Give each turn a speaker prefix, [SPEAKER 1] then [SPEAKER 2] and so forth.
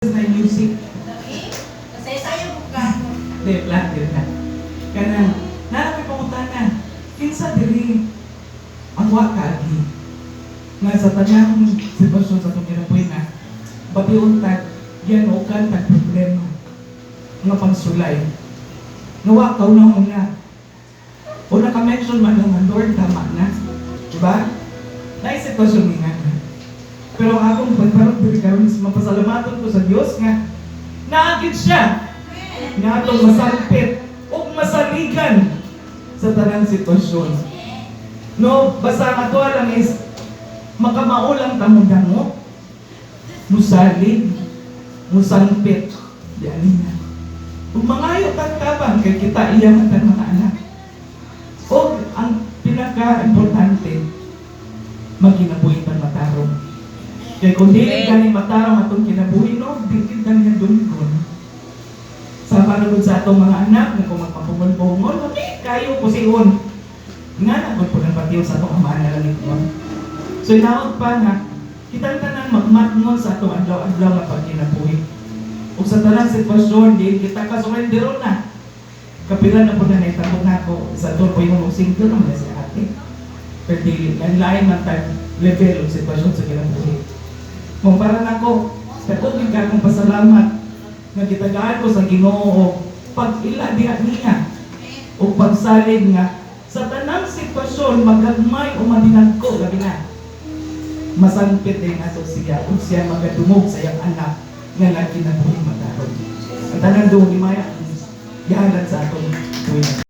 [SPEAKER 1] na music.
[SPEAKER 2] Masaya-saya mo ka.
[SPEAKER 1] Hindi, plan din na. Kana, naramay pangutana, kinsa diri ang wakagi nga sa tanyang sitwasyon sa itong kinabuhi na batiuntag, gianukan tag problema nga pangsulay. Nga wakaw na una. O naka-mention man lang ang Lord, tama na. Diba? Naisitwasyon nga na. Pero akong pagparang diri karon is mapasalamaton ko sa Dios nga naagid siya nga atong masalpit ug masaligan sa tanang sitwasyon. No, basta ang ato lang is makamaulang tamo-damo, musalig, musalpit, diyan na. Ug mangayo tabang kay kita iya man mga anak. O ang pinaka-importante, magkinabuhi pang matarong. Kaya kung di galing matarong atong kinabuhi, no, di galing dumigon. Sa panagod sa atong mga anak, na kung magpapungol-pungol, okay, kayo kusihon. Nga nagod po ng patiyo sa atong amaan na langit mo. So inaot pa nga, kitang tanan magmatngon sa atong adlaw-adlaw na pagkinabuhi. O sa tanang sitwasyon, di kita kasurrendero na. Kapilan na po na naitabog na ako sa atong po yung single naman sa ate. Pero di, lain man tag level o sitwasyon sa kinabuhi. Kung para na ako, katugin ka akong pasalamat na kitagaan ko sa Ginoo pag-ila diha niya o pagsalig nga sa tanang sitwasyon magagmay o madinag ko labi na masampit din ato siya kung siya magadumog sa iyang anak nga lagi na buhay matarong. Ang tanang doon ni Maya, ihalan sa atong buhay.